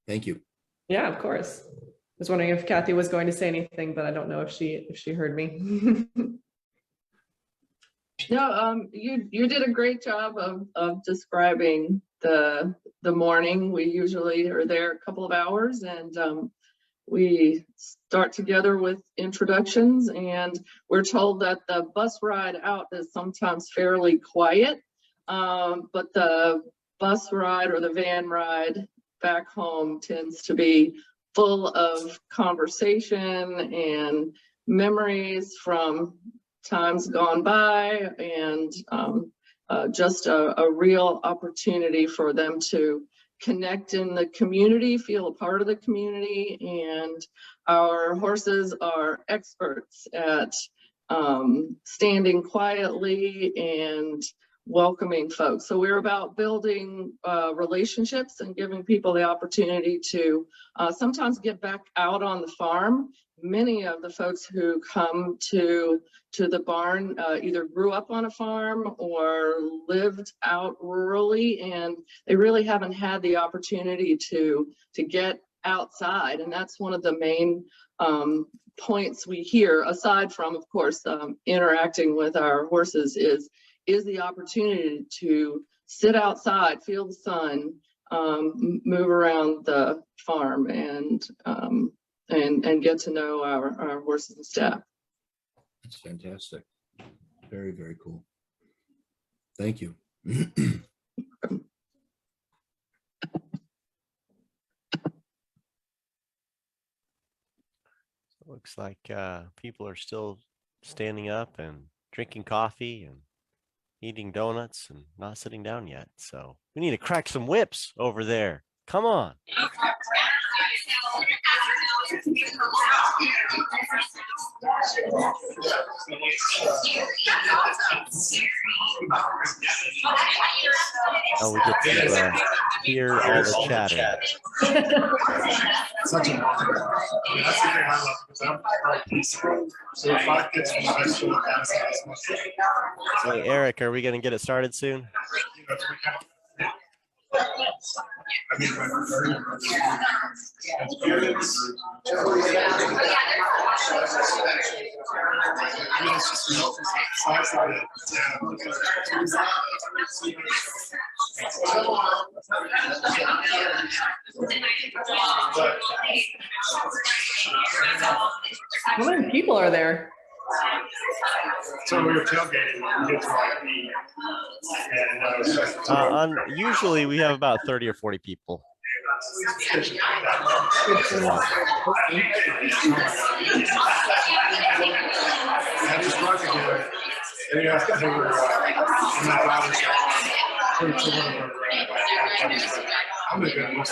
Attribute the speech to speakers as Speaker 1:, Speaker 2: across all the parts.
Speaker 1: Thank you.
Speaker 2: Yeah, of course. I was wondering if Kathy was going to say anything, but I don't know if she heard me.
Speaker 3: No, you did a great job of describing the morning. We usually are there a couple of hours, and we start together with introductions, and we're told that the bus ride out is sometimes fairly quiet, but the bus ride or the van ride back home tends to be full of conversation and memories from times gone by, and just a real opportunity for them to connect in the community, feel a part of the community. And our horses are experts at standing quietly and welcoming folks. So we're about building relationships and giving people the opportunity to sometimes get back out on the farm. Many of the folks who come to the barn either grew up on a farm or lived out rurally, and they really haven't had the opportunity to get outside. And that's one of the main points we hear, aside from, of course, interacting with our horses, is the opportunity to sit outside, feel the sun, move around the farm, and get to know our horses and staff.
Speaker 1: That's fantastic. Very, very cool. Thank you.
Speaker 4: Looks like people are still standing up and drinking coffee and eating donuts and not sitting down yet. So we need to crack some whips over there. Come on. Oh, we get to hear all the chatter.
Speaker 5: Such a that's the thing I love, because I'm like peaceful. So if I get to high school,
Speaker 4: Hey, Eric, are we going to get it started soon?
Speaker 5: I mean,
Speaker 2: How many people are there?
Speaker 5: so we were tailgating. We get to like, and
Speaker 4: Usually we have about 30 or 40 people.
Speaker 5: I just brought together. And you have to do I'm a good one.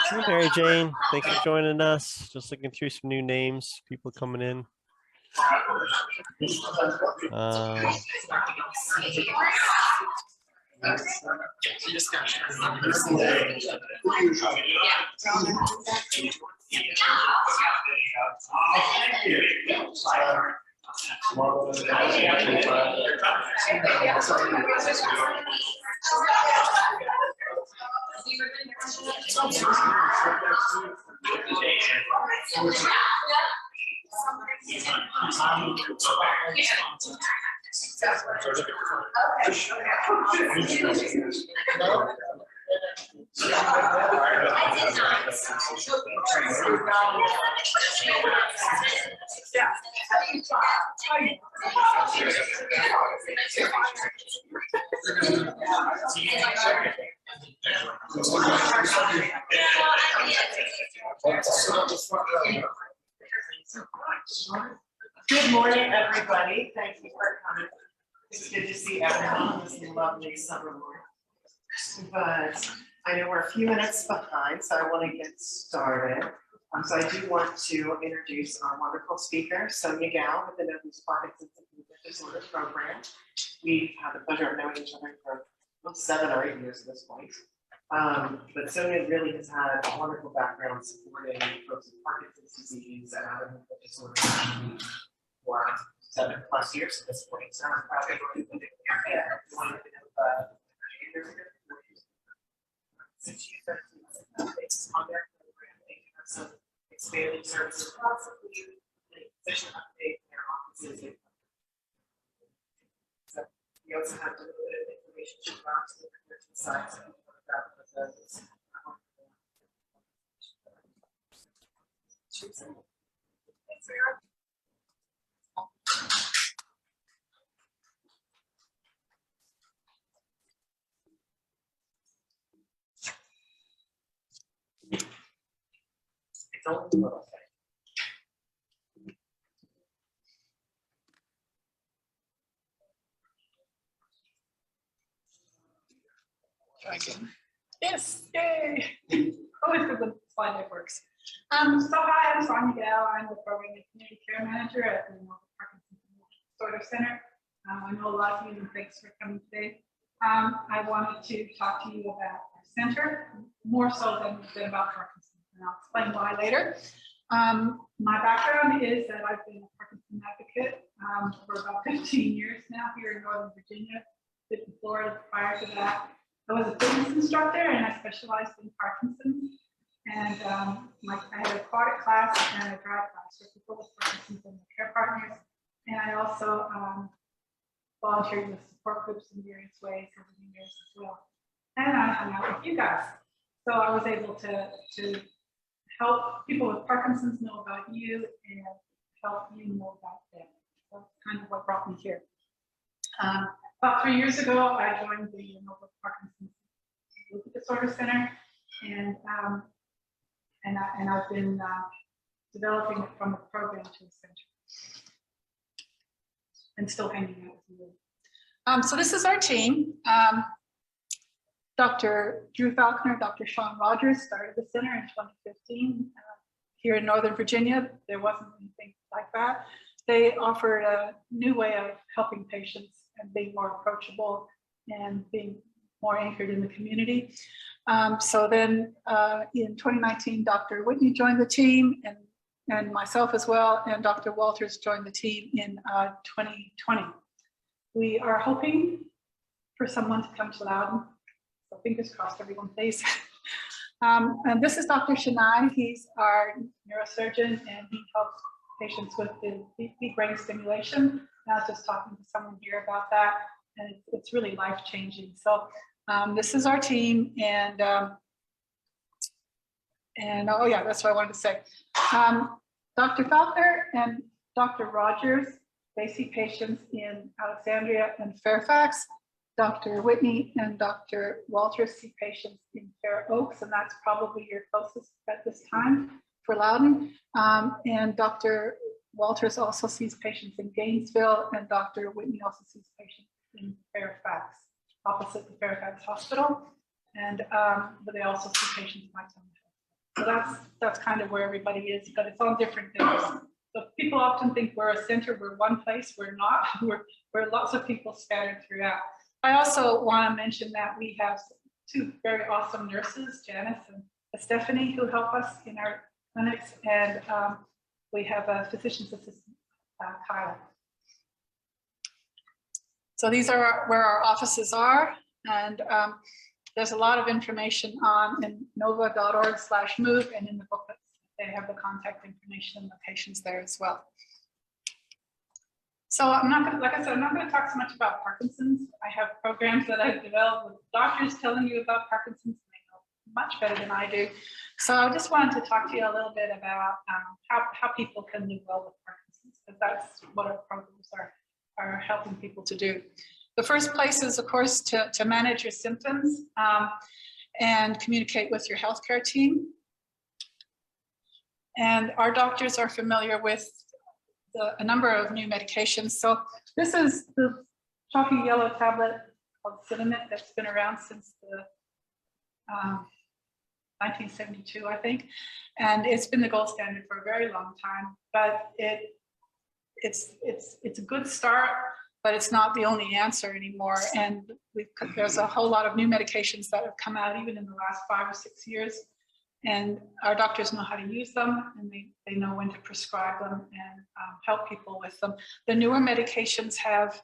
Speaker 4: Hey, Mary Jane, thanks for joining us. Just looking through some new names, people coming in.
Speaker 6: Good morning, everybody. Thank you for coming. It's good to see everyone on this lovely summer morning. But I know we're a few minutes behind, so I want to get started. So I do want to introduce our wonderful speaker, Sonia with the INOVA's Parkinson's and Movement Disorder Program. We've had the pleasure of knowing each other for 7 or 8 years at this point. But Sonia really has had a wonderful background supporting folks with Parkinson's disease and other mental disorders for 7+ years at this point. So I'm proud of everyone in here. Since she's been on their program, they have some expanding services across the community, physician update in their offices. So we also have a little bit of information about the nursing side. So it's only a little thing.
Speaker 7: Yes, yay. Always good when the slide deck works. So hi, I'm Sonia. I'm the program and community care manager at the Parkinson Sort of Center. I know a lot of you, and thanks for coming today. I wanted to talk to you about our center, more so than about Parkinson, and I'll explain why later. My background is that I've been a Parkinson advocate for about 15 years now here in Northern Virginia, lived in Florida prior to that. I was a fitness instructor and I specialized in Parkinson's. And I had an aquatic class and a dry class for people with Parkinson's and their care partners. And I also volunteered with support groups in various ways over the years as well. And I hung out with you guys. So I was able to help people with Parkinson's know about you and help you know about them. So that's kind of what brought me here. About 3 years ago, I joined the INOVA Parkinson's Disorder Center, and I've been developing it from a program to a center, and still hanging out with you. So this is our team. Dr. Drew Falconer, Dr. Sean Rogers started the center in 2015 here in Northern Virginia. There wasn't anything like that. They offered a new way of helping patients and being more approachable and being more anchored in the community. So then in 2019, Dr. Whitney joined the team and myself as well, and Dr. Walters joined the team in 2020. We are hoping for someone to come to Loudon. So fingers crossed, everyone, please. And this is Dr. Shania. He's our neurosurgeon, and he helps patients with the deep brain stimulation. I was just talking to someone here about that, and it's really life-changing. So this is our team, and oh yeah, that's what I wanted to say. Dr. Falconer and Dr. Rogers, they see patients in Alexandria and Fairfax. Dr. Whitney and Dr. Walters see patients in Fair Oaks, and that's probably your closest at this time for Loudon. And Dr. Walters also sees patients in Gainesville, and Dr. Whitney also sees patients in Fairfax, opposite the Fairfax Hospital. And but they also see patients in my town. So that's kind of where everybody is, but it's on different days. So people often think we're a center, we're one place. We're not. We're lots of people scattered throughout. I also want to mention that we have 2 very awesome nurses, Janice and Stephanie, who help us in our clinics, and we have a physician's assistant, Kyle. So these are where our offices are, and there's a lot of information on inova.org/move, and in the booklets they have the contact information and locations there as well. So I'm not going to, like I said, I'm not going to talk so much about Parkinson's. I have programs that I've developed with doctors telling you about Parkinson's. They know much better than I do. So I just wanted to talk to you a little bit about how people can live well with Parkinson's, because that's what our programs are helping people to do. The first place is, of course, to manage your symptoms and communicate with your healthcare team. And our doctors are familiar with a number of new medications. So this is the chalky yellow tablet called Cinnamon that's been around since the 1972, I think. And it's been the gold standard for a very long time, but it's a good start, but it's not the only answer anymore. And there's a whole lot of new medications that have come out even in the last 5 or 6 years. And our doctors know how to use them, and they know when to prescribe them and help people with them. The newer medications have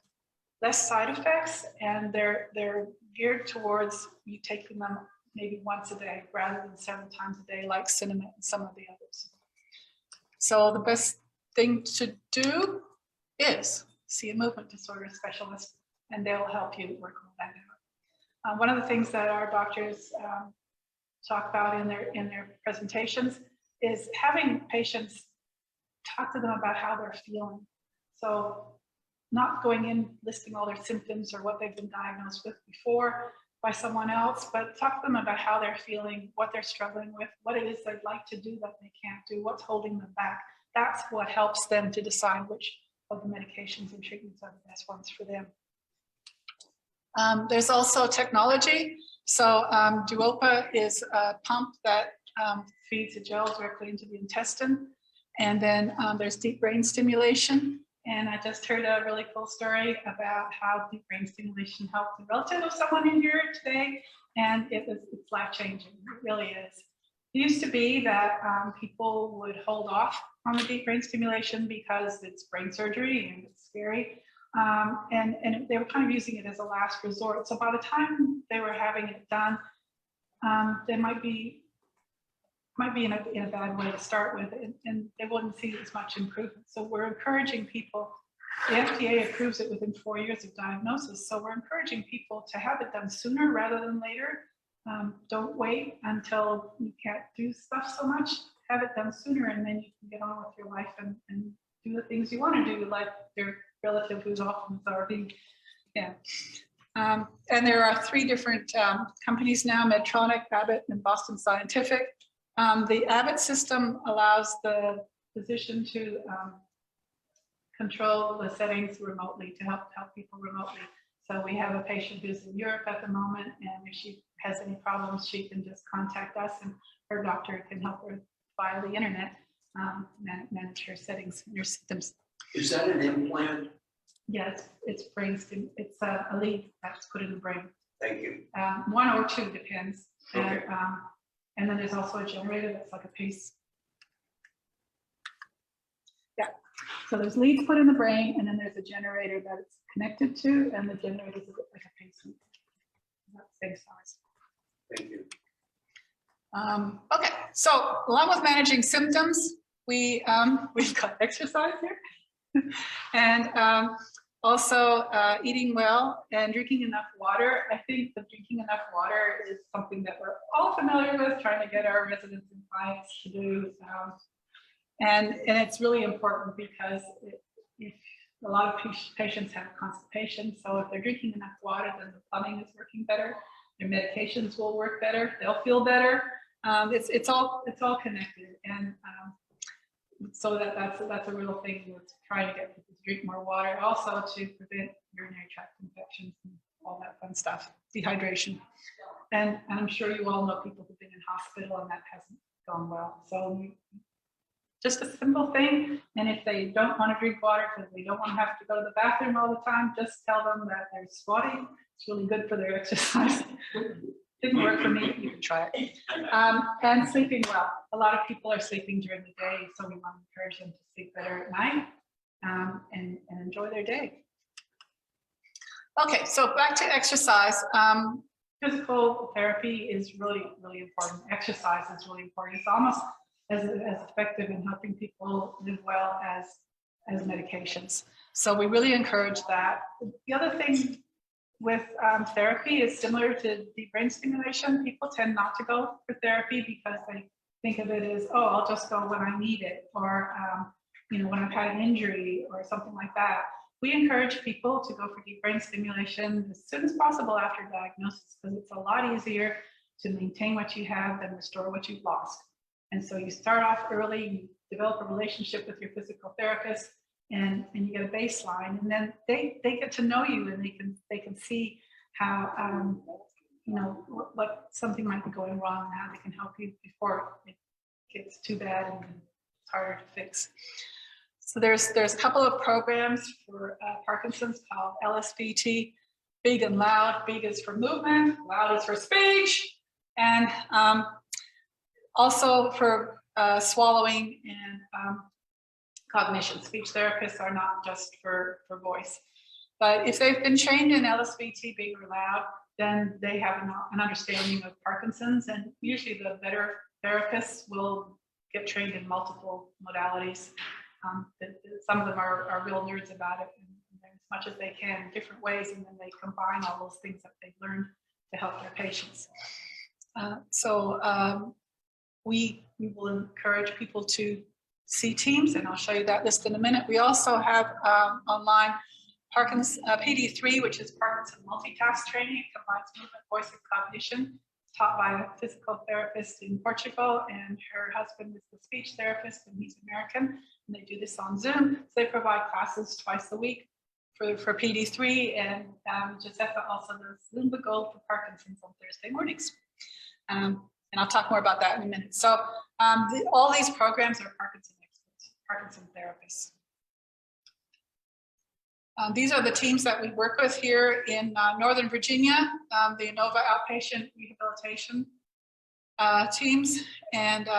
Speaker 7: less side effects, and they're geared towards you taking them maybe once a day rather than 7 times a day, like cinnamon and some of the others. So the best thing to do is see a movement disorder specialist, and they'll help you work all that out. One of the things that our doctors talk about in their presentations is having patients talk to them about how they're feeling. So not going in listing all their symptoms or what they've been diagnosed with before by someone else, but talk to them about how they're feeling, what they're struggling with, what it is they'd like to do that they can't do, what's holding them back. That's what helps them to decide which of the medications and treatments are the best ones for them. There's also technology. So Duopa is a pump that feeds the gel directly into the intestine. And then there's deep brain stimulation. And I just heard a really cool story about how deep brain stimulation helped a relative of someone in here today. And it's life-changing, it really is. It used to be that people would hold off on the deep brain stimulation because it's brain surgery and it's scary. And they were kind of using it as a last resort. So by the time they were having it done, they might be in a bad way to start with, and they wouldn't see as much improvement. So we're encouraging people, the FDA approves it within 4 years of diagnosis. So we're encouraging people to have it done sooner rather than later. Don't wait until you can't do stuff so much. Have it done sooner, and then you can get on with your life and do the things you want to do, like your relative who's off in the RV. Yeah. And there are 3 different companies now, Medtronic, Abbott, and Boston Scientific. The Abbott system allows the physician to control the settings remotely, to help people remotely. So we have a patient who's in Europe at the moment, and if she has any problems, she can just contact us, and her doctor can help her via the internet manage her settings and her symptoms.
Speaker 8: Is that an implant?
Speaker 7: Yeah, it's brain stim. It's a lead that's put in the brain.
Speaker 8: Thank you.
Speaker 7: 1 or 2 depends.
Speaker 8: Okay.
Speaker 7: And then there's also a generator that's like a pace. Yeah. So there's leads put in the brain, and then there's a generator that it's connected to, and the generator is like a pacemaker. About the same size.
Speaker 8: Thank you.
Speaker 7: Okay, so along with managing symptoms, we've got exercise here, and also eating well and drinking enough water. I think the drinking enough water is something that we're all familiar with, trying to get our residents and clients to do. And it's really important because if a lot of patients have constipation, so if they're drinking enough water, then the plumbing is working better, their medications will work better, they'll feel better. It's all connected, and so that's a real thing with trying to get people to drink more water, also to prevent urinary tract infections and all that fun stuff, dehydration. And I'm sure you all know people who've been in hospital and that hasn't gone well. So just a simple thing, and if they don't want to drink water because they don't want to have to go to the bathroom all the time, just tell them that they're squatting. It's really good for their exercise. Didn't work for me, you can try it. And sleeping well. A lot of people are sleeping during the day, so we want to encourage them to sleep better at night and enjoy their day. Okay, so back to exercise. Physical therapy is really, really important. Exercise is really important. It's almost as effective in helping people live well as medications. So we really encourage that. The other thing with therapy is similar to deep brain stimulation. People tend not to go for therapy because they think of it as, oh, I'll just go when I need it, or when I've had an injury or something like that. We encourage people to go for deep brain stimulation as soon as possible after diagnosis, because it's a lot easier to maintain what you have than restore what you've lost. And so you start off early, you develop a relationship with your physical therapist, and you get a baseline, and then they get to know you, and they can see how what something might be going wrong, and how they can help you before it gets too bad and it's harder to fix. So there's a couple of programs for Parkinson's called LSBT, Big and Loud. Big is for movement, loud is for speech, and also for swallowing and cognition. Speech therapists are not just for voice. But if they've been trained in LSBT, Big or Loud, then they have an understanding of Parkinson's, and usually the better therapists will get trained in multiple modalities. Some of them are real nerds about it, and as much as they can, different ways, and then they combine all those things that they've learned to help their patients. We will encourage people to see teams, and I'll show you that list in a minute. We also have online Parkinson's PD3, which is Parkinson multitask training. It combines movement, voice, and cognition, taught by a physical therapist in Portugal, and her husband is the speech therapist, and he's American. And they do this on Zoom. So they provide classes twice a week for PD3, and Giuseppe also does Zumba Gold for Parkinson's on Thursday mornings. And I'll talk more about that in a minute. So all these programs are Parkinson experts, Parkinson therapists. These are the teams that we work with here in Northern Virginia, the INOVA outpatient rehabilitation teams. And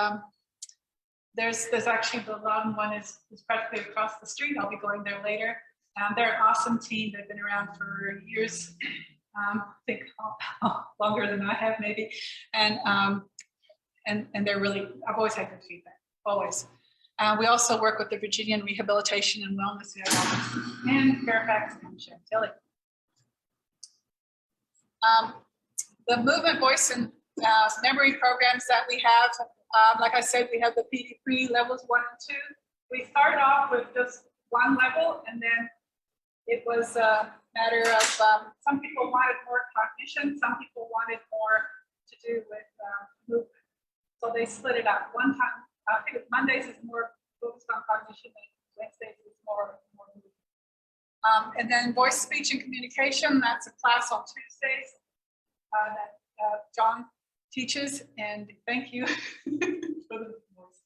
Speaker 7: there's actually the Loudon one is practically across the street. I'll be going there later. They're an awesome team. They've been around for years. I think longer than I have maybe. And they're really, I've always had good feedback, always. We also work with the Virginian Rehabilitation and Wellness Office in Fairfax and Chantilly. The movement, voice, and memory programs that we have, like I said, we have the PD3 levels 1 and 2. We started off with just one level, and then it was a matter of some people wanted more cognition, some people wanted more to do with movement. So they split it up. One time, I think Mondays is more focused on cognition, and Wednesdays is more movement. And then voice, speech, and communication, that's a class on Tuesdays that John teaches, and thank you for the voice.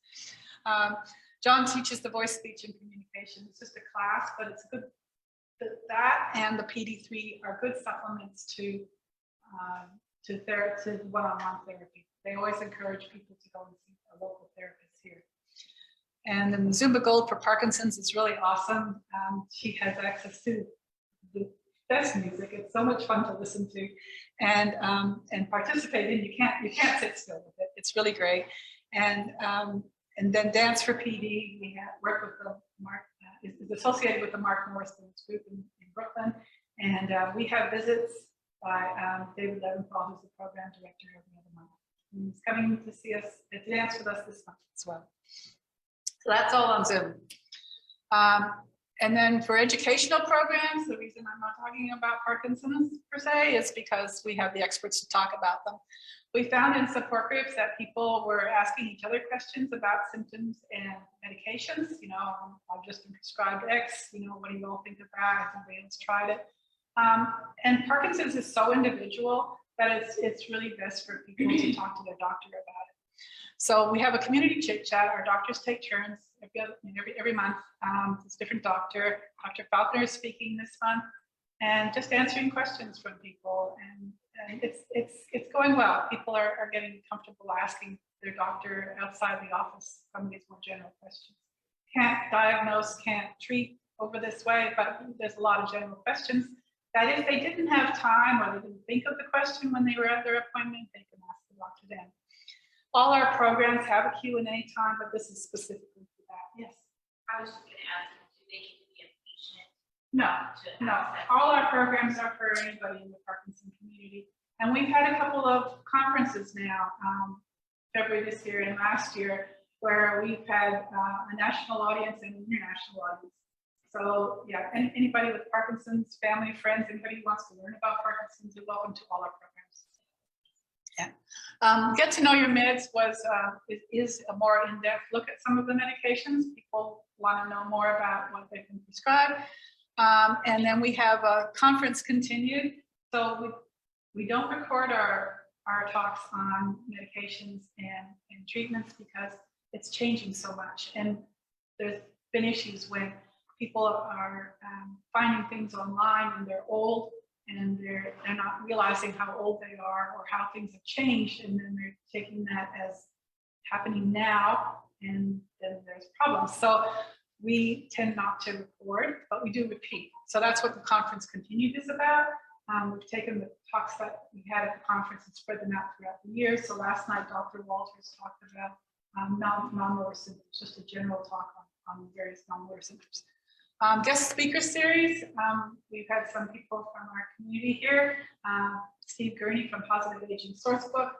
Speaker 7: John teaches the voice, speech, and communication. It's just a class, but it's good. That and the PD3 are good supplements to one-on-one therapy. They always encourage people to go and see a local therapist here. And then the Zumba Gold for Parkinson's is really awesome. She has access to the best music. It's so much fun to listen to and participate in. You can't sit still with it. It's really great. And then Dance for PD, we have worked with the Mark, is associated with the Mark Morrison's group in Brooklyn. And we have visits by David Leventhal, who's the program director every other month. And he's coming to see us, to dance with us this month as well. So that's all on Zoom. And then for educational programs, the reason I'm not talking about Parkinson's per se is because we have the experts to talk about them. We found in support groups that people were asking each other questions about symptoms and medications. You know, I've just been prescribed X, you know, what do you all think of that? Has anybody else tried it? And Parkinson's is so individual that it's really best for people to talk to their doctor about it. So we have a community chit chat. Our doctors take turns every month. It's a different doctor. Dr. Faulkner is speaking this month, and just answering questions from people. And it's going well. People are getting comfortable asking their doctor outside the office some of these more general questions. Can't diagnose, can't treat over this way, but there's a lot of general questions that if they didn't have time or they didn't think of the question when they were at their appointment, they can ask the doctor then. All our programs have a Q&A time, but this is specifically for that. Yes.
Speaker 9: I was just going to ask, do they need to be a patient?
Speaker 7: No. All our programs are for anybody in the Parkinson community. And we've had a couple of conferences now, February this year and last year, where we've had a national audience and an international audience. So yeah, anybody with Parkinson's, family, friends, anybody who wants to learn about Parkinson's, you're welcome to all our programs. Yeah. Get to know your meds is a more in-depth look at some of the medications. People want to know more about what they've been prescribed. And then we have a conference continued. So we don't record our talks on medications and treatments because it's changing so much. And been issues when people are finding things online and they're old and they're not realizing how old they are or how things have changed, and then they're taking that as happening now, and then there's problems. So we tend not to record, but we do repeat. So that's what the conference continued is about. We've taken the talks that we had at the conference and spread them out throughout the year. So last night, Dr. Walters talked about non-motor symptoms, just a general talk on various non-motor symptoms. Guest speaker series, we've had some people from our community here. Steve Gurney from Positive Aging Sourcebook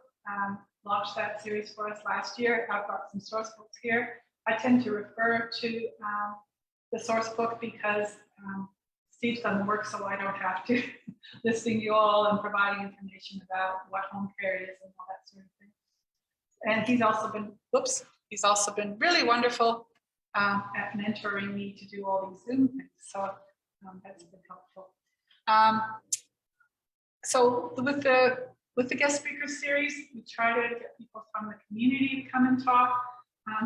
Speaker 7: launched that series for us last year. I've got some source books here. I tend to refer to the source book because Steve's done the work, so I don't have to listing you all and providing information about what home care is and all that sort of thing. And he's also been really wonderful at mentoring me to do all these Zoom things. So that's been helpful. So with the guest speaker series, we try to get people from the community to come and talk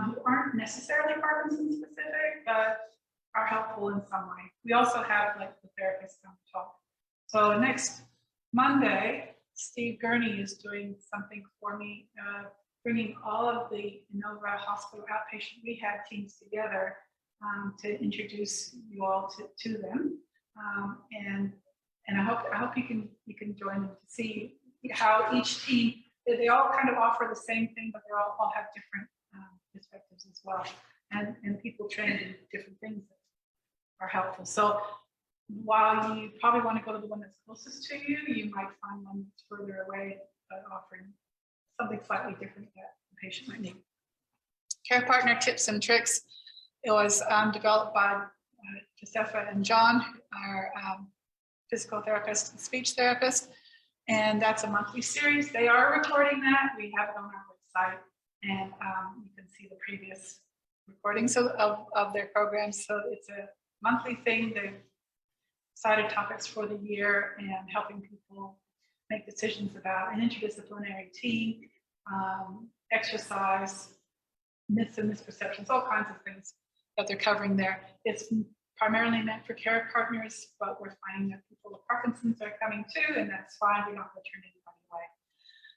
Speaker 7: who aren't necessarily Parkinson specific, but are helpful in some way. We also have like the therapists come talk. So next Monday, Steve Gurney is doing something for me, bringing all of the INOVA hospital outpatient rehab teams together to introduce you all to them. And I hope you can join them to see how each team, they all kind of offer the same thing, but they all have different perspectives as well. And people trained in different things that are helpful. So while you probably want to go to the one that's closest to you, you might find one that's further away, but offering something slightly different that the patient might need. Care partner tips and tricks. It was developed by Josepha and John, our physical therapist and speech therapist. And that's a monthly series. They are recording that. We have it on our website, and you can see the previous recordings of their programs. So it's a monthly thing. They've decided topics for the year and helping people make decisions about an interdisciplinary team, exercise, myths and misperceptions, all kinds of things that they're covering there. It's primarily meant for care partners, but we're finding that people with Parkinson's are coming too, and that's fine. We're not going to turn anybody away.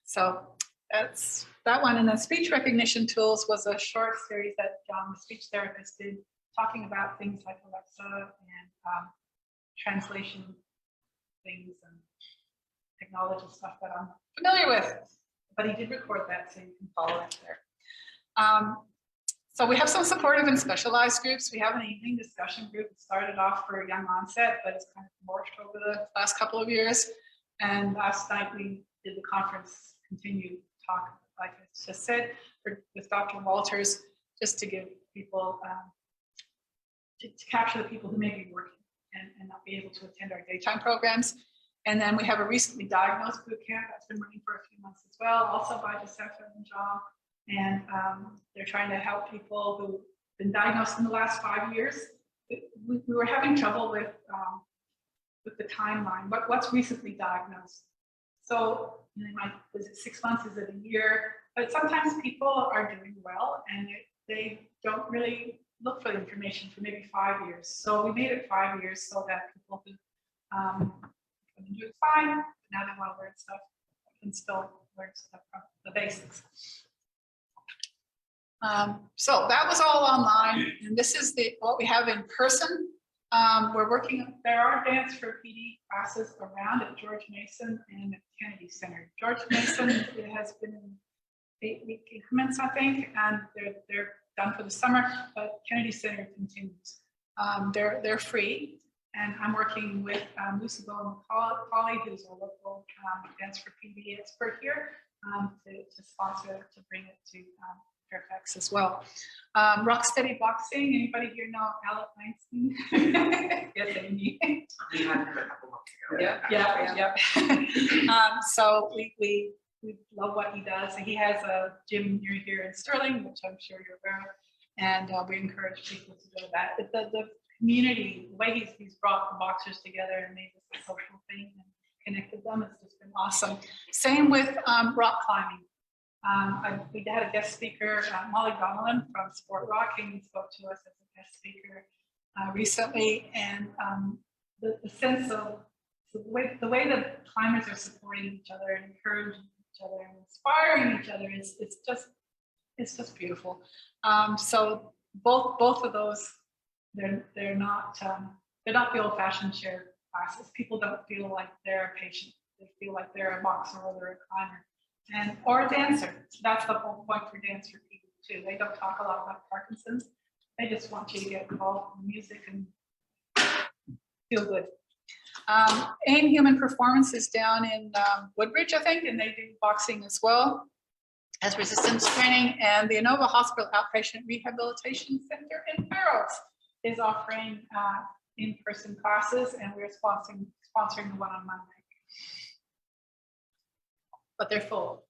Speaker 7: So that's that one. And then speech recognition tools was a short series that John, the speech therapist, did, talking about things like Alexa and translation things and technology stuff that I'm familiar with. But he did record that, so you can follow it there. So we have some supportive and specialized groups. We have an evening discussion group. It started off for young onset, but it's kind of morphed over the last couple of years. And last night we did the conference continued talk, like I just said, with Dr. Walters, just to give people, to capture the people who may be working and not be able to attend our daytime programs. And then we have a recently diagnosed boot camp that's been running for a few months as well, also by Josepha and John. And they're trying to help people who've been diagnosed in the last 5 years. We were having trouble with the timeline. What's recently diagnosed? So is it 6 months? Is it a year? But sometimes people are doing well and they don't really look for the information for maybe 5 years. So we made it 5 years so that people who have been doing fine, but now they want to learn stuff, can still learn stuff from the basics. So that was all online, and this is what we have in person. We're working, there are dance for PD classes around at George Mason and at Kennedy Center. George Mason, it has been in 8-week increments, I think, and they're done for the summer, but Kennedy Center continues. They're free, and I'm working with Lucy Bowen-McCauley, who's a local dance for PD expert here, to sponsor, to bring it to Fairfax as well. Rocksteady Boxing, anybody here know Alec Langston? Yes, Amy.
Speaker 8: We had her a couple months ago.
Speaker 7: Yeah. So we love what he does. He has a gym near here in Sterling, which I'm sure you're aware of, and we encourage people to go to that. The community, the way he's brought the boxers together and made this a social thing and connected them, it's just been awesome. Same with rock climbing. We had a guest speaker, Molly Donellan from Sport Rock, came and spoke to us as a guest speaker recently, and the sense of the way that climbers are supporting each other and encouraging each other and inspiring each other is it's just beautiful. So both of those, they're not the old-fashioned shared classes. People don't feel like they're a patient. They feel like they're a boxer or they're a climber or a dancer. So that's the whole point for dance for people too. They don't talk a lot about Parkinson's. They just want you to get involved in music and feel good. AIM Human Performance is down in Woodbridge, I think, and they do boxing as well as resistance training. And the INOVA Hospital Outpatient Rehabilitation Center in Faroes is offering in-person classes, and we're sponsoring the one on Monday. But they're full.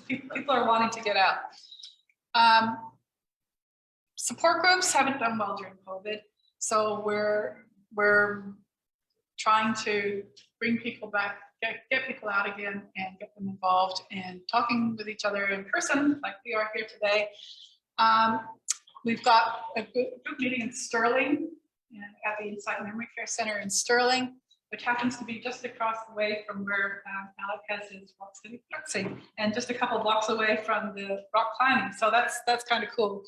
Speaker 7: People are wanting to get out. Support groups haven't done well during COVID, so we're trying to bring people back, get people out again and get them involved and talking with each other in person like we are here today. We've got a group meeting in Sterling at the Insight Memory Care Center in Sterling, which happens to be just across the way from where Alec has his rock city boxing, and just a couple of blocks away from the rock climbing. So that's kind of cool.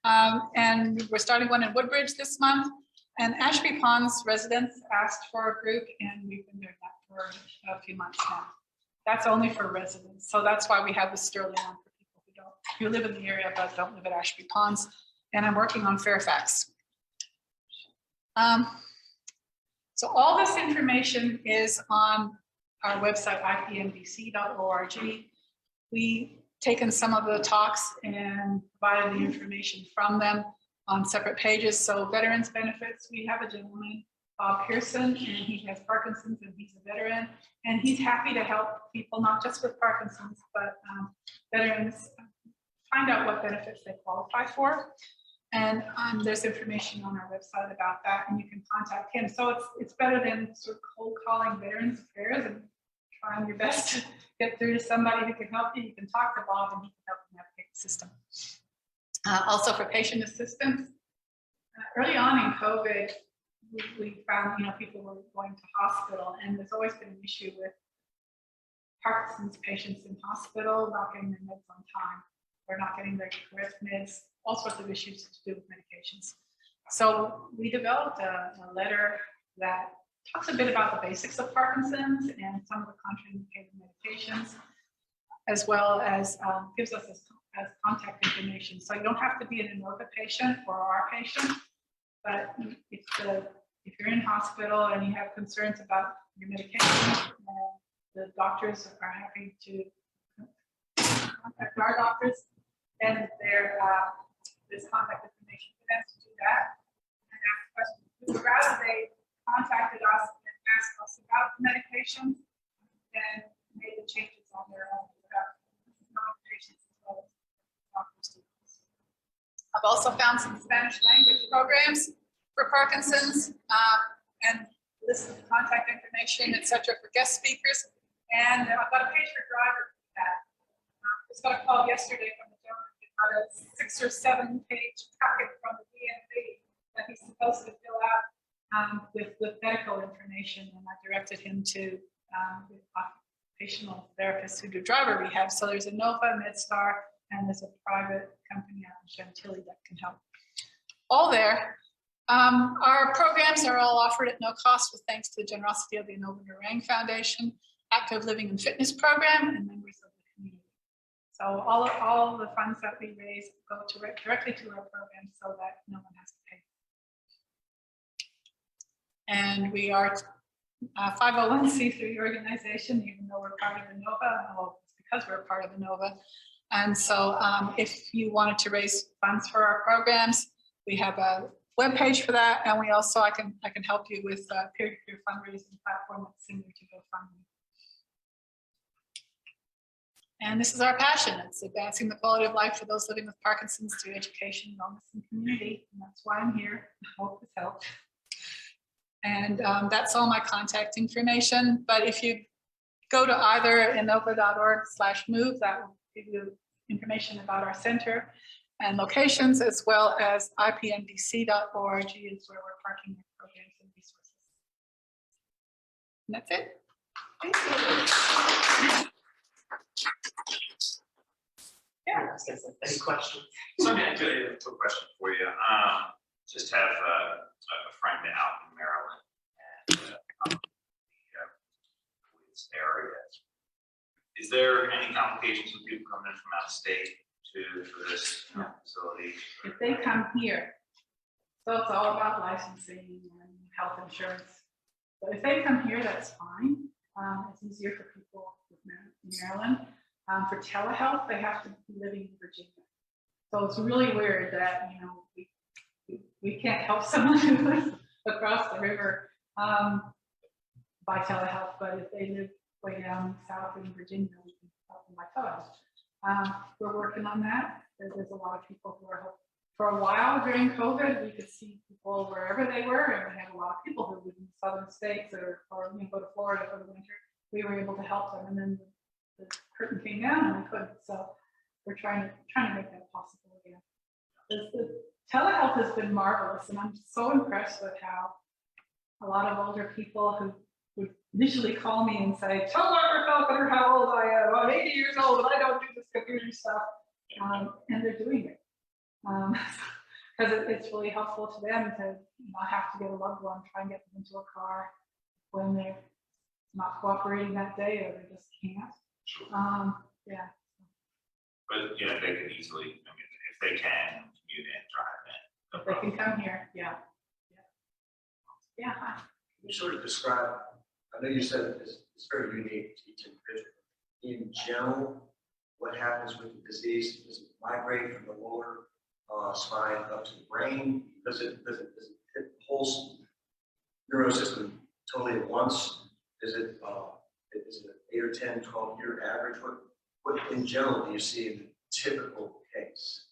Speaker 7: And we're starting one in Woodbridge this month. And Ashby Ponds residents asked for a group, and we've been doing that for a few months now. That's only for residents. So that's why we have the Sterling one for people who live in the area but don't live at Ashby Ponds. And I'm working on Fairfax. So all this information is on our website, ipmbc.org. We've taken some of the talks and provided the information from them on separate pages. So veterans benefits, we have a gentleman, Bob Pearson, and he has Parkinson's and he's a veteran. And he's happy to help people, not just with Parkinson's, but veterans find out what benefits they qualify for. And there's information on our website about that, and you can contact him. So it's better than sort of cold calling Veterans Affairs and trying your best to get through to somebody who can help you. You can talk to Bob and he can help you navigate the system. Also for patient assistance, early on in COVID, we found people were going to hospital, and there's always been an issue with Parkinson's patients in hospital not getting their meds on time, or not getting their correct meds. All sorts of issues to do with medications. So we developed a letter that talks a bit about the basics of Parkinson's and some of the contraindicated medications, as well as gives us as contact information. So you don't have to be an INOVA patient or our patient, but if you're in hospital and you have concerns about your medication, the doctors are happy to contact our doctors, and there's contact information for them to do that and ask questions. We would rather they contacted us and asked us about the medication than made the changes on their own without knowing patients as well as doctors. I've also found some Spanish language programs for Parkinson's and list of contact information, etc., for guest speakers. And I've got a page for drivers for that. I just got a call yesterday from the gentleman who got a 6 or 7 page packet from the DMV that he's supposed to fill out with medical information, and I directed him to the occupational therapists who do driver rehab. So there's INOVA, MedStar, and there's a private company out in Chantilly that can help. All there. Our programs are all offered at no cost, with thanks to the generosity of the INOVA Narang Foundation, Active Living and Fitness Program, and members of the community. So all the funds that we raise go directly to our program so that no one has to pay. And we are a 501c3 organization, even though we're part of INOVA. Well, it's because we're part of INOVA. And so if you wanted to raise funds for our programs, we have a webpage for that. And we also, I can help you with a peer-to-peer fundraising platform that's similar to GoFundMe. And this is our passion. It's advancing the quality of life for those living with Parkinson's through education, wellness, and community. And that's why I'm here. I hope this helped. And that's all my contact information. But if you go to either inova.org/move, that will give you information about our center and locations, as well as ipndc.org is where we're parking our programs and resources. And that's it. Thank you. Yeah.
Speaker 8: Any questions? Sonia, I do have a quick question for you. Just have a friend out in Maryland and this area. Is there any complications with people coming in from out of state for this facility?
Speaker 7: If they come here, so it's all about licensing and health insurance. But if they come here, that's fine. It's easier for people in Maryland. For telehealth, they have to be living in Virginia. So it's really weird that, you know, we can't help someone who lives across the river by telehealth, but if they live way down south in Virginia, we can help them by telehealth. We're working on that. There's a lot of people who are, for a while during COVID, we could see people wherever they were, and we had a lot of people who live in southern states or you know, go to Florida for the winter. We were able to help them, and then the curtain came down and we couldn't. So we're trying to make that possible again. The telehealth has been marvelous, and I'm so impressed with how a lot of older people who would initially call me and say, "Tell Dr. Falconer how old I am. I'm 80 years old and I don't do this computer stuff," and they're doing it because it's really helpful to them to not have to get a loved one, try and get them into a car when they're not cooperating that day or they just can't.
Speaker 8: Sure.
Speaker 7: Yeah.
Speaker 8: But, you know, they can easily, I mean, if they can, commute in, drive in.
Speaker 7: If they can come here, yeah. Yeah.
Speaker 10: Can you sort of describe, I know you said it's very unique to each individual. In general, what happens with the disease? Does it migrate from the lower spine up to the brain? Does it hit the whole neurosystem totally at once? Is it an 8 or 10, 12-year average? What in general do you see in the typical case?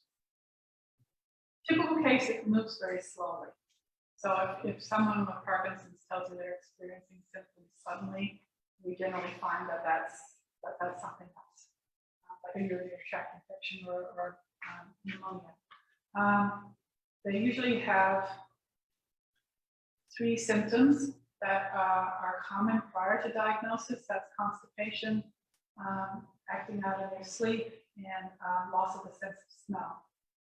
Speaker 7: Typical case, it moves very slowly. So if someone with Parkinson's tells you they're experiencing symptoms suddenly, we generally find that that's something else, like a urinary tract infection or pneumonia. They usually have 3 symptoms that are common prior to diagnosis. That's constipation, acting out in their sleep, and loss of the sense of smell.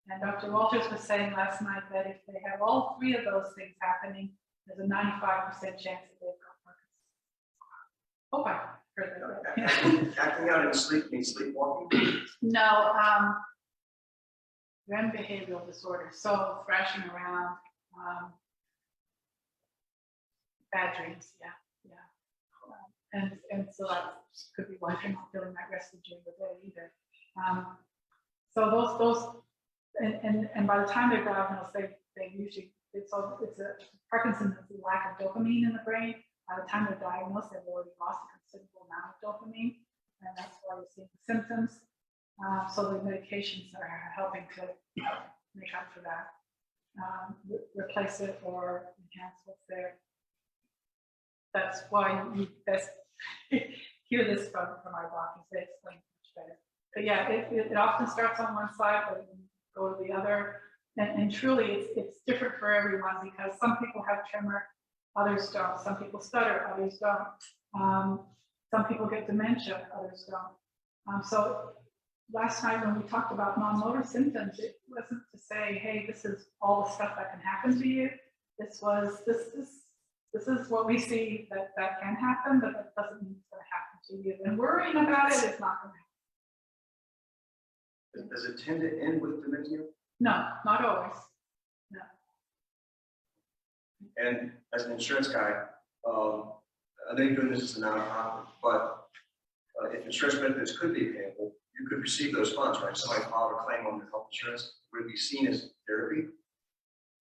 Speaker 7: And Dr. Walters was saying last night that if they have all 3 of those things happening, there's a 95% chance that they've got Parkinson's. Oh, I heard that.
Speaker 10: Acting out in sleep means sleepwalking?
Speaker 7: No, REM behavioral disorder. So thrashing around, bad dreams, yeah. And so that could be why they're not feeling that rested during the day either. So those and by the time they're diagnosed, they usually it's a Parkinson's is a lack of dopamine in the brain. By the time they're diagnosed, they've already lost a considerable amount of dopamine, and that's why you're seeing the symptoms. So the medications are helping to make up for that, replace it or enhance what's there. That's why you best hear this from our doctors. They explain much better. But yeah, it often starts on one side, but it can go to the other. And truly, it's different for everyone because some people have tremor, others don't. Some people stutter, others don't. Some people get dementia, others don't. So last night when we talked about non-motor symptoms, it wasn't to say, hey, this is all the stuff that can happen to you. This is what we see that can happen, but that doesn't mean it's going to happen to you. And worrying about it is not going to happen.
Speaker 10: Does it tend to end with dementia?
Speaker 7: No, not always. No.
Speaker 10: And as an insurance guy, I know you're doing this as a nonprofit, but if insurance benefits could be payable, you could receive those funds, right? Somebody filed a claim on your health insurance, would it be seen as therapy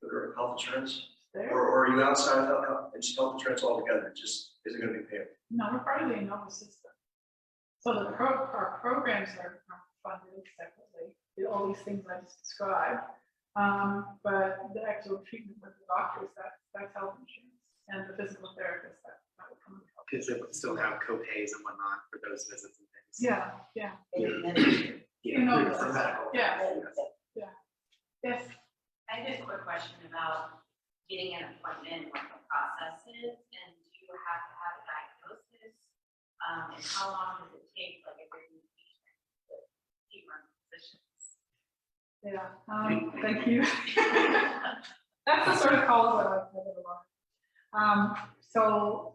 Speaker 10: or health insurance? Or are you outside of health insurance altogether? It just isn't going to be payable.
Speaker 7: No, we're part of the INOVA system. So our programs are funded separately. All these things I just described, but the actual treatment with the doctors, that's health insurance, and the physical therapist that would come in.
Speaker 8: Kids that would still have co-pays and whatnot for those visits and things.
Speaker 7: Yeah, yeah.
Speaker 6: You know, it's a medical.
Speaker 7: Yeah. Yes.
Speaker 9: I had a quick question about getting an appointment, what the process is, and do you have to have a diagnosis? And how long does it take, like, if you're in with different physicians?
Speaker 7: Yeah, thank you. That's the sort of calls that I get a lot. So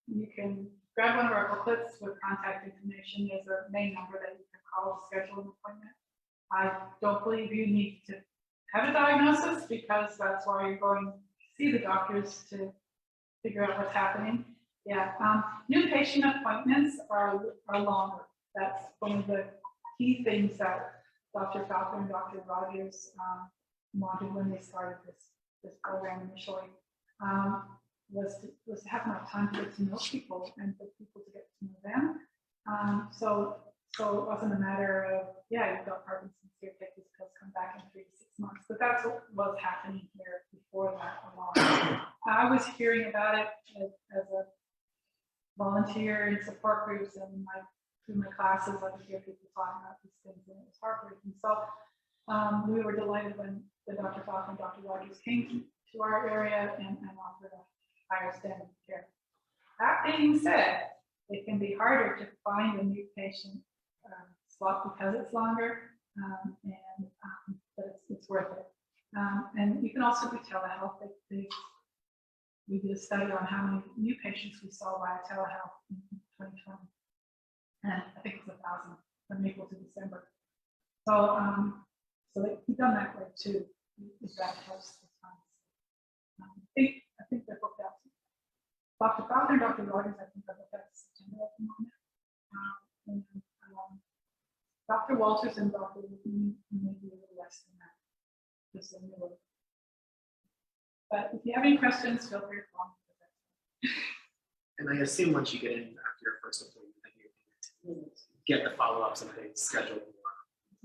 Speaker 7: you can grab one of our booklets with contact information. There's a main number that you can call to schedule an appointment. I don't believe you need to have a diagnosis because that's why you're going to see the doctors to figure out what's happening. Yeah, new patient appointments are longer. That's one of the key things that Dr. Falcon and Dr. Rogers wanted when they started this program initially, was to have more time to get to know people and for people to get to know them. So it wasn't a matter of, yeah, you've got Parkinson's, here, take these pills, come back in 3 to 6 months. But that's what was happening here before that a lot. I was hearing about it as a volunteer in support groups and through my classes, I would hear people talking about these things and it was heartbreaking. So we were delighted when the Dr. Falcon and Dr. Rogers came to our area and offered a higher standard of care. That being said, it can be harder to find a new patient slot because it's longer, but it's worth it. And you can also do telehealth. We did a study on how many new patients we saw via telehealth in 2020. And I think it was 1,000 from April to December. So, we've done that way too, if that helps. I think they're booked out. Dr. Falcon and Dr. Rogers, I think, are booked out to September at the moment. Dr. Walters and Dr. Lee may be a little less than that. Just in the middle. But if you have any questions, feel free to call me.
Speaker 6: And I assume once you get in after your first appointment, that you get the follow-ups and things scheduled more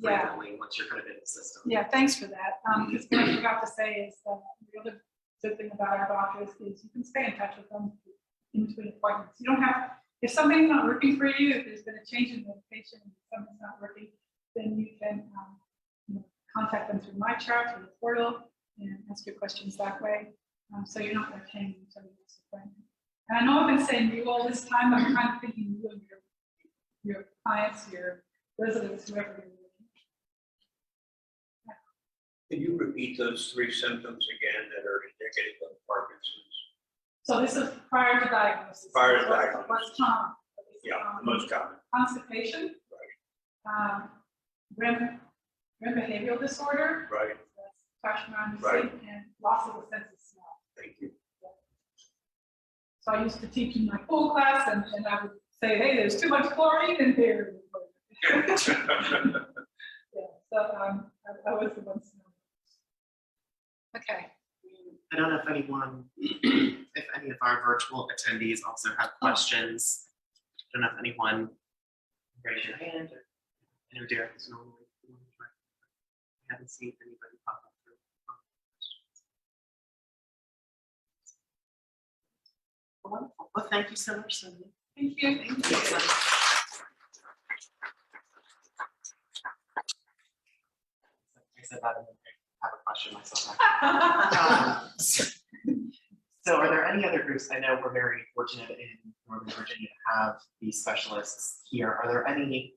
Speaker 6: frequently once you're kind of in the system.
Speaker 7: Yeah, thanks for that. Because what I forgot to say is that the other good thing about our doctors is you can stay in touch with them in between appointments. You don't have, if something's not working for you, if there's been a change in medication and something's not working, then you can contact them through my chart or the portal and ask your questions that way. So you're not hanging until your next appointment. And I know I've been saying you all this time, but I'm kind of thinking you and your clients, your residents, whoever you're with.
Speaker 11: Can you repeat those 3 symptoms again that are indicative of Parkinson's?
Speaker 7: So this is prior to diagnosis.
Speaker 11: Prior to diagnosis.
Speaker 7: What's common?
Speaker 11: Yeah, the most common.
Speaker 7: Constipation.
Speaker 11: Right.
Speaker 7: REM behavioral disorder.
Speaker 11: Right.
Speaker 7: Touching around the
Speaker 11: Right.
Speaker 7: sleep and loss of the sense of smell.
Speaker 11: Thank you.
Speaker 7: So I used to teach in my pool class and I would say, hey, there's too much chlorine in here. Yeah, so I was the one. Okay.
Speaker 6: I don't know if any of our virtual attendees also have questions. I don't know if anyone raise your hand or I know Derek is normally. I haven't seen anybody pop up through. Wonderful. Well, thank you so much, Sonia.
Speaker 7: Thank you.
Speaker 6: Thank you. I said that and I have a question myself. So are there any other groups? I know we're very fortunate in Northern Virginia to have these specialists here. Are there any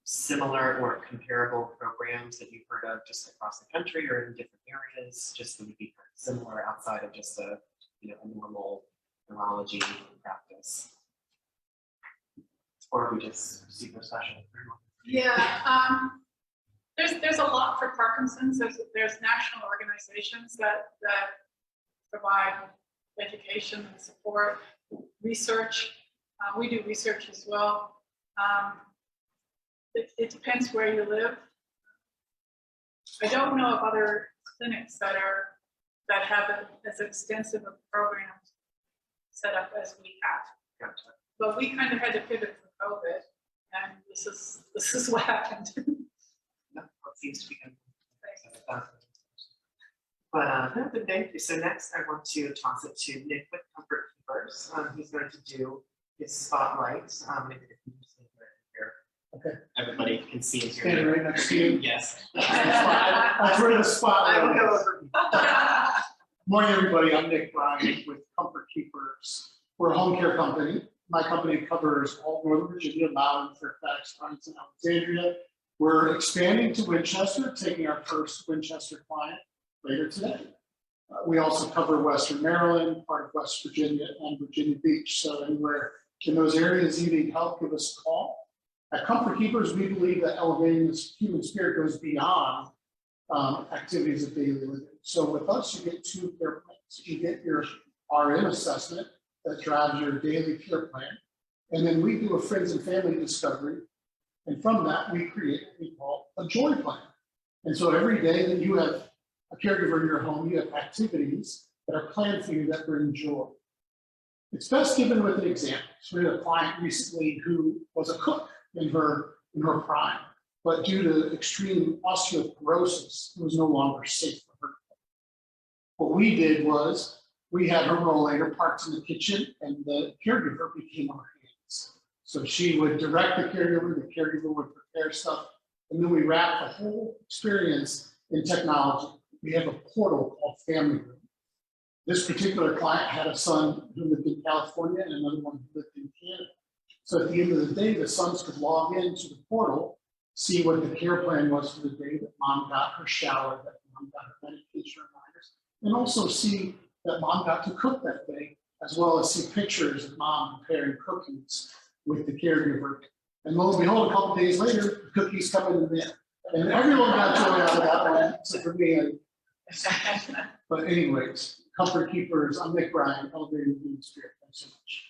Speaker 6: similar or comparable programs that you've heard of just across the country or in different areas, just that would be similar outside of just a a normal neurology practice? Or are we just super special?
Speaker 7: Yeah, there's a lot for Parkinson's. There's national organizations that provide education and support, research. We do research as well. It depends where you live. I don't know of other clinics that have as extensive a program set up as we have.
Speaker 6: Gotcha.
Speaker 7: But we kind of had to pivot for COVID, and this is what happened.
Speaker 6: No, it seems to be good. But no, good, thank you. So next I want to toss it to Nick with Comfort Keepers. He's going to do his spotlight. If you just need to hear a Okay.
Speaker 12: everybody can see and hear
Speaker 6: Standing
Speaker 12: you.
Speaker 6: right next to you.
Speaker 12: Yes.
Speaker 6: That's where the spotlight
Speaker 2: I will go
Speaker 6: is.
Speaker 2: over.
Speaker 6: Morning, everybody. I'm Nick Bryan with Comfort Keepers. We're a home care company. My company covers all Northern Virginia, Loudoun, Fairfax, Parkinson, Alexandria. We're expanding to Winchester, taking our first Winchester client later today. We also cover Western Maryland, part of West Virginia, and Virginia Beach. So anywhere in those areas you need help, give us a call. At Comfort Keepers, we believe that elevating the human spirit goes beyond activities of daily living. So with us, you get 2 care plans. You get your RN assessment that drives your daily care plan. And then we do a friends and family discovery. And from that, we create what we call a joy plan. And so every day that you have a caregiver in your home, you have activities that are planned for you that bring joy. It's best given with an example. So we had a client recently who was a cook in her prime, but due to extreme osteoporosis, it was no longer safe for her. What we did was we had her rollator parked in the kitchen, and the caregiver became our hands. So she would direct the caregiver would prepare stuff, and then we wrap the whole experience in technology. We have a portal called Family Room. This particular client had a son who lived in California and another one who lived in Canada. So at the end of the day, the sons could log into the portal, see what the care plan was for the day, that mom got her shower, that mom got her medication reminders, and also see that mom got to cook that day, as well as see pictures of mom preparing cookies with the caregiver. And lo and behold, a couple days later, the cookies come in the mail. And everyone got joy out of that one, except for me. But anyways, Comfort Keepers, I'm Nick Bryan, elevating the human spirit. Thanks so much.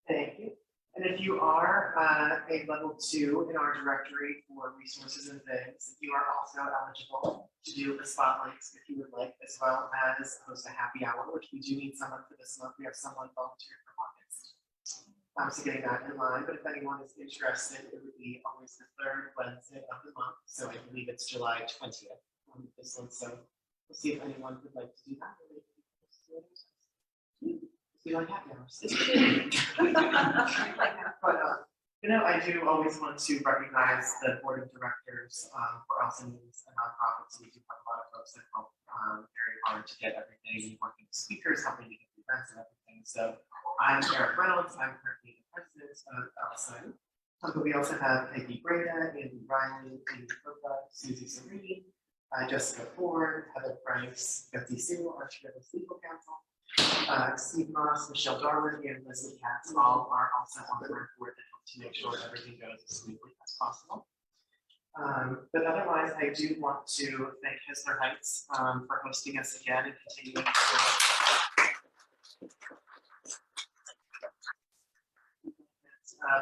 Speaker 6: Thank you. And if you are a level 2 in our directory for resources and things, you are also eligible to do the spotlights if you would like, as well as host a happy hour, which we do need someone for this month. We have someone volunteer for August. So getting that in line, but if anyone is interested, it would be always the 3rd Wednesday of the month. So I believe it's July 20th on this one. So we'll see if anyone would like to do that. We like happy hours. But I do always want to recognize the board of directors for LSIN and nonprofits. We do have a lot of folks that help very hard to get everything working. Speakers helping to get the events and everything. So I'm Eric Reynolds. I'm currently the president of LSIN. But we also have Peggy Breda, Andy Riley, Amy Copa, Susie Serene, Jessica Ford, Heather Franks, Betsy Sue, our Chicago's legal counsel. Steve Moss, Michelle Darwin, and Leslie Katz all are also on the board to make sure everything goes as smoothly as possible. But otherwise, I do want to thank Hisler Heights for hosting us again and continuing to.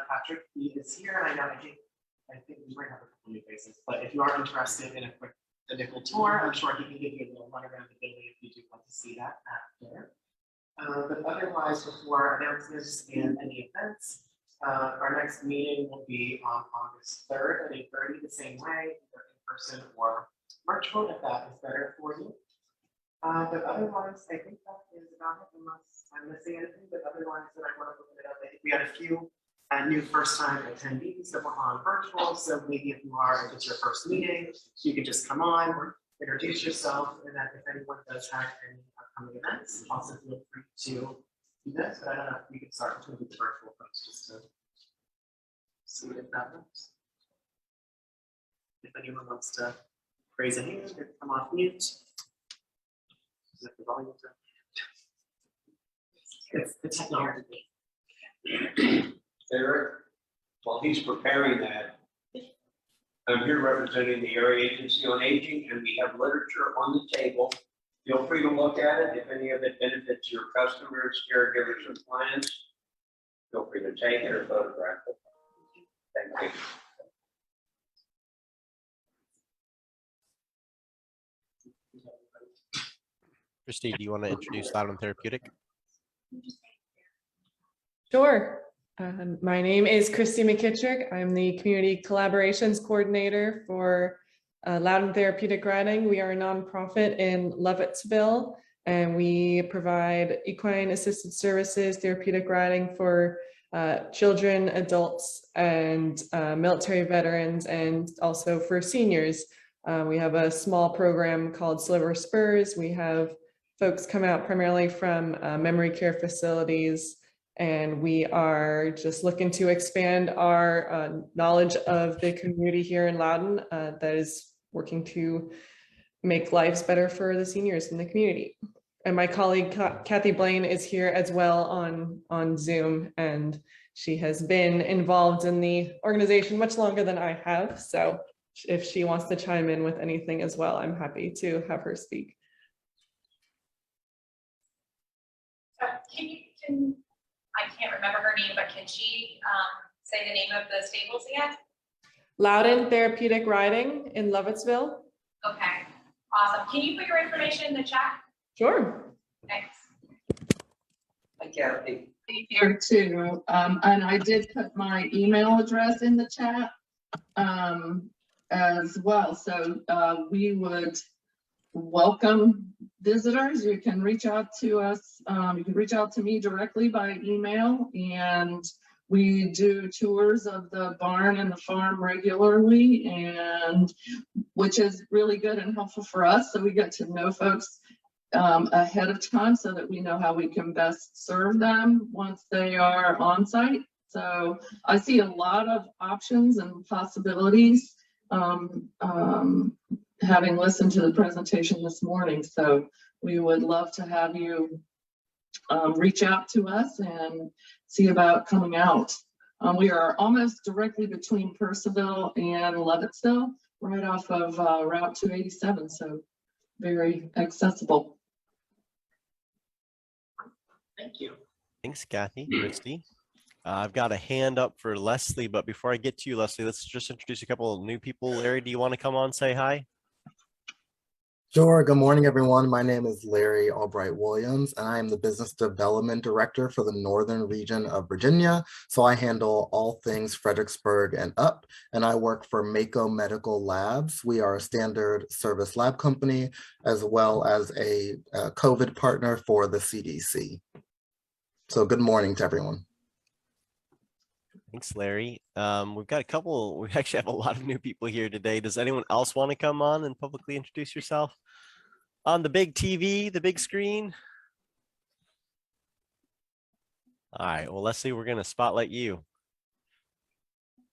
Speaker 6: Patrick, he is here, and I think we might have a couple new faces, but if you are interested in a quick nickel tour, I'm sure he can give you a little run around the building if you do want to see that after. But otherwise, before announcements and any events, our next meeting will be on August 3rd at 8:30, the same way, either in person or virtual, if that is better for you. But otherwise, I think that is about it, unless I'm missing anything. But otherwise, that I want to open it up. I think we had a few new first-time attendees that were on virtual. So maybe if it's your first meeting, you could just come on, introduce yourself, and then if anyone does have any upcoming events, also feel free to do this. But I don't know if we can start with the virtual folks just to see if that works. If anyone wants to raise a hand or come off mute. Is it the volume? It's the technology.
Speaker 11: Eric, while he's preparing that, I'm here representing the Area Agency on Aging, and we have literature on the table. Feel free to look at it. If any of it benefits your customers, caregivers, or clients, feel free to take it or photograph it. Thank you.
Speaker 4: Christy, do you want to introduce Loudoun Therapeutic?
Speaker 2: Sure. My name is Christy McKittrick. I'm the Community Collaborations Coordinator for Loudoun Therapeutic Riding. We are a nonprofit in Lovettsville. And we provide equine assisted services, therapeutic riding for children, adults, and military veterans, and also for seniors. We have a small program called Silver Spurs. We have folks come out primarily from memory care facilities, and we are just looking to expand our knowledge of the community here in Loudoun that is working to make lives better for the seniors in the community. And my colleague Kathy Blaine is here as well on Zoom, and she has been involved in the organization much longer than I have. So if she wants to chime in with anything as well, I'm happy to have her speak.
Speaker 9: I can't remember her name, but can she say the name of the stables again?
Speaker 2: Loudoun Therapeutic Riding in Lovettsville.
Speaker 9: Okay, awesome. Can you put your information in the chat?
Speaker 2: Sure.
Speaker 9: Thanks.
Speaker 10: Hi, Kathy.
Speaker 3: Here too, and I did put my email address in the chat as well. So we would welcome visitors. You can reach out to us. You can reach out to me directly by email, and we do tours of the barn and the farm regularly, and which is really good and helpful for us. So we get to know folks ahead of time so that we know how we can best serve them once they are on site. So I see a lot of options and possibilities having listened to the presentation this morning. So we would love to have you reach out to us and see about coming out. We are almost directly between Purcellville and Lovettsville, right off of Route 287. So very accessible.
Speaker 10: Thank you.
Speaker 4: Thanks, Kathy. Christy. I've got a hand up for Leslie, but before I get to you, Leslie, let's just introduce a couple of new people. Larry, do you want to come on, say hi?
Speaker 12: Sure. Good morning, everyone. My name is Larry Albright Williams, and I am the Business Development Director for the Northern Region of Virginia. So I handle all things Fredericksburg and up, and I work for Mako Medical Labs. We are a standard service lab company, as well as a COVID partner for the CDC. So good morning to everyone.
Speaker 4: Thanks, Larry. We've got we actually have a lot of new people here today. Does anyone else want to come on and publicly introduce yourself on the big TV, the big screen? All right, well, Leslie, we're going to spotlight you.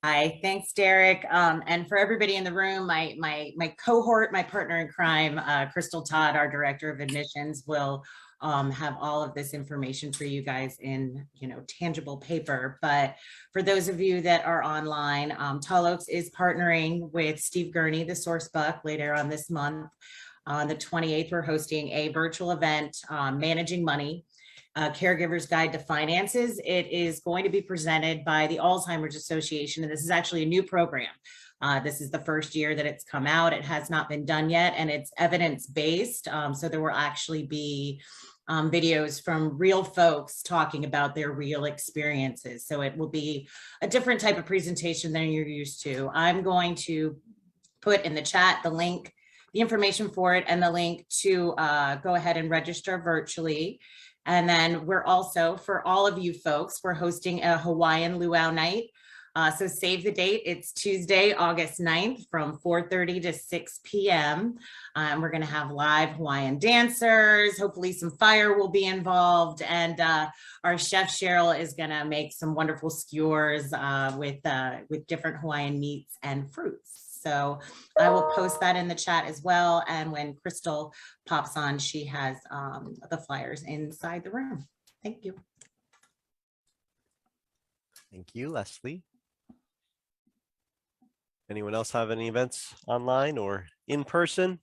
Speaker 13: Hi, thanks, Derek. And for everybody in the room, my cohort, my partner in crime, Crystal Todd, our Director of Admissions, will have all of this information for you guys in, tangible paper. But for those of you that are online, Tall Oaks is partnering with Steve Gurney, the Source Buck, later on this month. On the 28th, we're hosting a virtual event, Managing Money, Caregiver's Guide to Finances. It is going to be presented by the Alzheimer's Association, and this is actually a new program. This is the first year that it's come out. It has not been done yet, and it's evidence-based. So there will actually be videos from real folks talking about their real experiences. So it will be a different type of presentation than you're used to. I'm going to put in the chat the link, the information for it, and the link to go ahead and register virtually. And then we're also, for all of you folks, we're hosting a Hawaiian luau night. So save the date. It's Tuesday, August 9th from 4:30 to 6 p.m. We're going to have live Hawaiian dancers. Hopefully some fire will be involved. And our chef Cheryl is going to make some wonderful skewers with different Hawaiian meats and fruits. So I will post that in the chat as well. And when Crystal pops on, she has the flyers inside the room. Thank you.
Speaker 4: Thank you, Leslie. Anyone else have any events online or in person?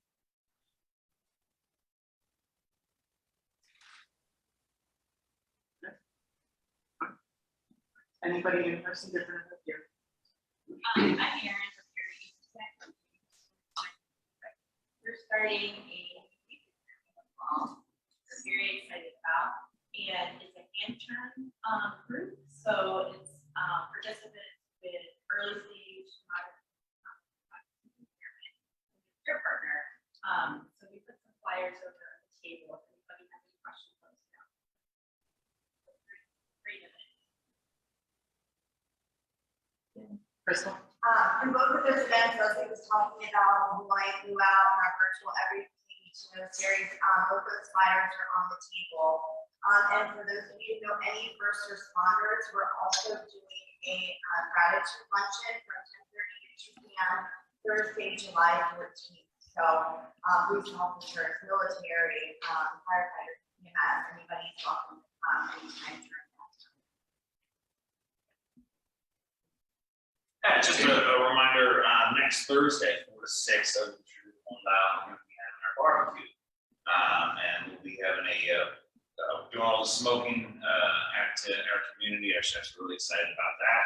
Speaker 6: Anybody in person different than here?
Speaker 9: I'm here. We're starting a fall, very excited about, and it's a hand turn group. So it's participants with early stage care partner. So we put some flyers over on the table if anybody
Speaker 6: Crystal?
Speaker 9: In both of those events, Leslie was talking about Who I Flew Out and our virtual Everything You Know series. Both those flyers are on the table. And for those of you who know any first responders, we're also doing a gratitude luncheon from 10:30 to 2 p.m. Thursday, July 14th. So police officers, military, firefighters, EMS, anybody's welcome to come anytime during that time.
Speaker 8: Yeah, just a reminder, next Thursday, 4 to 6, we're going to be having our barbecue. And we'll be having doing all the smoking at our community. Our chefs are really excited about that.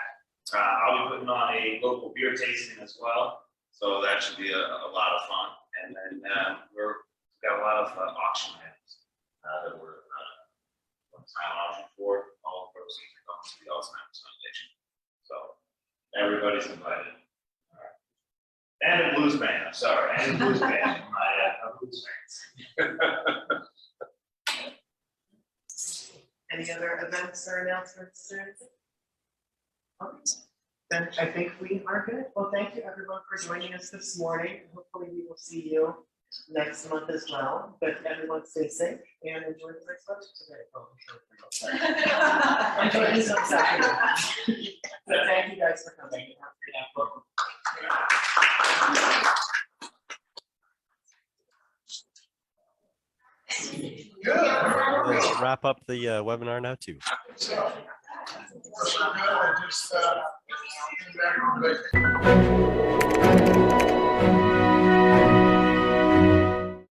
Speaker 8: I'll be putting on a local beer tasting as well. So that should be a lot of fun. And then we've got a lot of auction items that we're signing auction for. All the proceeds are going to the Alzheimer's Foundation. So everybody's invited. All right. And a blues band, I'm sorry, and a blues band, my blues fans.
Speaker 6: Any other events or announcements or anything? All right. Then I think we are good. Well, thank you everyone for joining us this morning. Hopefully we will see you next month as well, but everyone stay safe and enjoy the next lunch today. Oh, I'm sure. Enjoy this on Saturday. So thank you guys for coming.
Speaker 4: Let's wrap up the webinar now too.
Speaker 5: Just